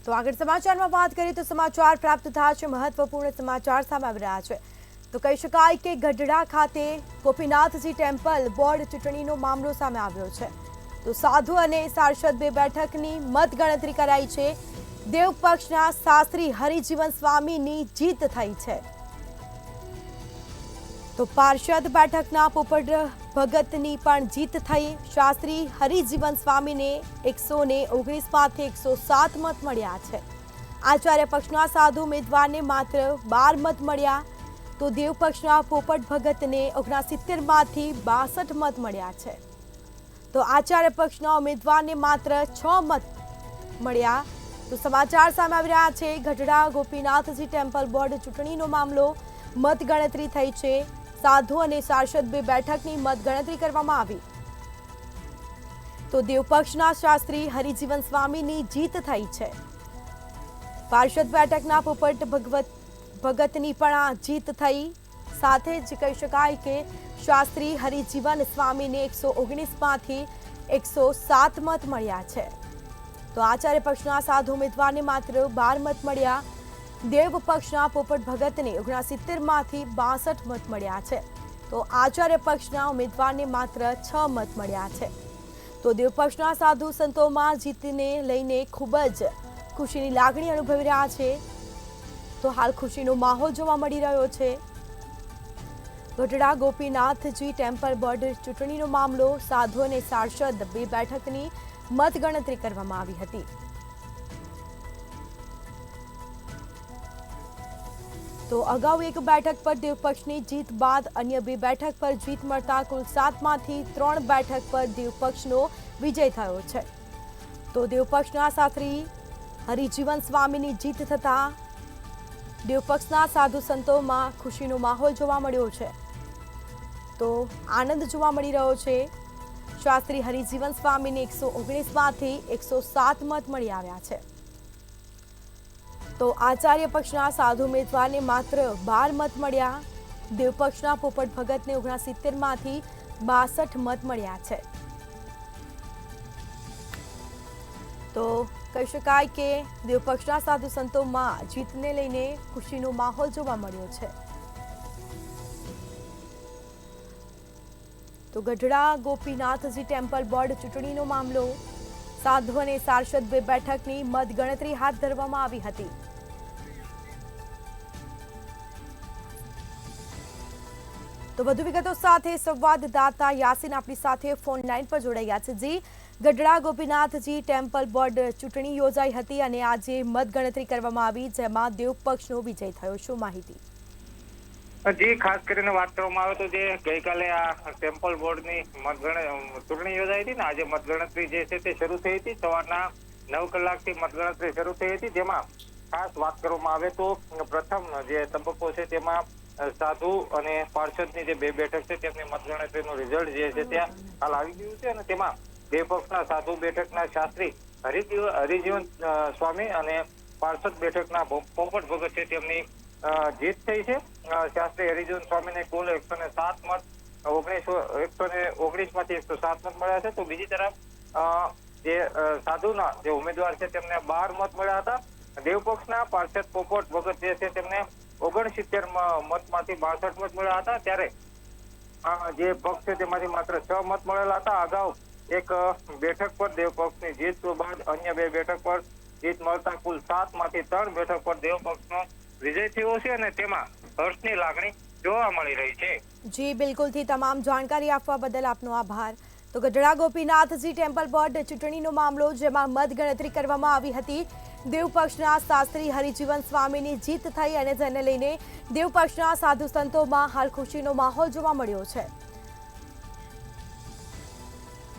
તો આગળ સમાચારમાં વાત કરીએ તો સમાચાર પ્રાપ્ત થયા છે, મહત્વપૂર્ણ સમાચાર સામે આવી રહ્યા છે। તો કહી શકાય કે ગઢડા ખાતે ગોપીનાથજી ટેમ્પલ બોર્ડ ચૂંટણીનો મામલો સામે આવ્યો છે। તો સાધુ અને સાંસદ બે બેઠકની મતગણતરી કરાઈ છે। દેવ પક્ષના શાસ્ત્રી હરિજીવન સ્વામીની જીત થઈ છે। તો પાર્ષદ બેઠકના પોપટ ભગતની પણ જીત થઈ। શાસ્ત્રી હરિજીવન સ્વામીને 119 માંથી 107 મત મળ્યા છે। આચાર્ય પક્ષના સાધુ ઉમેદવારને માત્ર 12 મત મળ્યા। તો દેવ પક્ષના પોપટ ભગતને 69 માંથી 62 મત મળ્યા છે। તો આચાર્ય પક્ષના ઉમેદવારને માત્ર 6 મત મળ્યા। તો સમાચાર સામે આવી રહ્યા છે, ગઢડા ગોપીનાથજી ટેમ્પલ બોર્ડ ચૂંટણીનો મામલો। મતગણતરી થઈ છે। સાધુ અને સાંસદ બે બેઠકની મતગણતરી કરવામાં આવી। તો દેવ પક્ષના શાસ્ત્રી હરિજીવન સ્વામીની જીત થઈ છે। પાર્ષદ બેઠકના પોપટ ભગતની પણ આ જીત થઈ। સાથે જ કહી શકાય કે શાસ્ત્રી હરિજીવન સ્વામીને 119 માંથી 107 મત મળ્યા છે। તો આચાર્ય પક્ષના સાધુ ઉમેદવારને માત્ર 12 મત મળ્યા। દેવ પક્ષના પોપટ ભગતને 69 માંથી 62 મત મળ્યા છે। તો આચાર્ય પક્ષના ઉમેદવારને માત્ર 6 મત મળ્યા છે। તો દેવ પક્ષના સાધુ સંતોમાં જીતને લઈને ખૂબ જ ખુશીની લાગણી અનુભવી રહ્યા છે। તો હાલ ખુશીનો માહોલ જોવા મળી રહ્યો છે। ગઢડા ગોપીનાથજી ટેમ્પલ બોર્ડ ચૂંટણીનો મામલો। સાધુ અને સાંસદ બે બેઠકની મતગણતરી કરવામાં આવી હતી। તો અગાઉ એક બેઠક પર દેવ પક્ષની જીત બાદ અન્ય બે બેઠક પર જીત મળતા કુલ 7 માંથી 3 બેઠક પર દેવ પક્ષનો વિજય થયો છે। તો દેવ પક્ષના શાસ્ત્રી હરિજીવન સ્વામીની જીત થતા દેવ પક્ષના સાધુ સંતોમાં ખુશીનો માહોલ જોવા મળ્યો છે। તો આનંદ જોવા મળી રહ્યો છે। શાસ્ત્રી હરિજીવન સ્વામીને 119 માંથી 107 મત મળી આવ્યા છે। તો આચાર્ય પક્ષના સાધુ ઉમેદવારને માત્ર 12 મત મળ્યા। દેવ પક્ષના પોપટ ભગતને 69 માંથી 62 મત મળ્યા છે। તો કહી શકાય કે દેવ પક્ષના સાધુ સંતોમાં જીતને લઈને ખુશીનો માહોલ જોવા મળ્યો છે। તો ગઢડા ગોપીનાથજી ટેમ્પલ બોર્ડ ચૂંટણીનો મામલો। સાધુ અને સાંસદ બે બેઠકની મતગણતરી હાથ ધરવામાં આવી હતી। તો વધુ વિગતો સાથે સંવાદદાતા યાસીન આપણી સાથે ફોન લાઈન પર જોડાઈ ગયા છે। જી, ગઢડા ગોપીનાથજી ટેમ્પલ બોર્ડ ચૂંટણી યોજાઈ હતી અને આજે મતગણતરી કરવામાં આવી, જેમાં દેવ પક્ષનો વિજય થયો। શું માહિતી? જી, ખાસ કરીને વાત કરવામાં આવે તો જે ગઈકાલે આ ટેમ્પલ બોર્ડની ચૂંટણી યોજાઈ હતી ને, આજે મતગણતરી જે છે તે શરૂ થઈ હતી। સવારના 9 કલાકથી મતગણતરી શરૂ થઈ હતી, જેમાં ખાસ વાત કરવામાં આવે તો પ્રથમ જે તબક્કો છે તેમાં સાધુ અને પાર્ષદની જે બે બેઠક છે તેમની મતગણતરીનું રિઝલ્ટ જે છે ત્યાં હાલ આવી ગયું છે। અને તેમાં બે પક્ષના સાધુ બેઠકના શાસ્ત્રી હરિજીવન સ્વામી અને પાર્ષદ બેઠકના પોપટ ભગત છે તેમની જીત થઈ છે। શાસ્ત્રી હરિજીવન સ્વામીને કુલ 107 મત 119 માંથી 107 મત મળ્યા છે। તો બીજી તરફ જે સાધુના જે ઉમેદવાર છે તેમને 12 મત મળ્યા હતા। દેવ પક્ષના પાર્ષદ પોપટ ભગત જે છે તેમને 69 મતમાંથી 62 મત મળ્યા હતા। ત્યારે જે પક્ષ છે તેમાંથી માત્ર 6 મત મળેલા હતા। અગાઉ એક બેઠક પર દેવ પક્ષની જીત બાદ અન્ય બે બેઠક પર જીત મળતા કુલ 7 માંથી 3 બેઠક પર દેવ પક્ષનો વિજય થયો છે અને તેમાં હર્ષની લાગણી જોવા મળી રહી છે। જી બિલકુલથી તમામ જાણકારી આપવા બદલ આપનો આભાર। તો ગઢડા ગોપીનાથજી ટેમ્પલ બોર્ડ ચૂંટણીનો મામલો, જેમાં મતગણતરી કરવામાં આવી હતી। દેવ પક્ષના શાસ્ત્રી હરિજીવન સ્વામીની જીત થઈ અને જેને લઈને દેવ પક્ષના સાધુ સંતોમાં હાલ ખુશીનો માહોલ જોવા મળ્યો છે।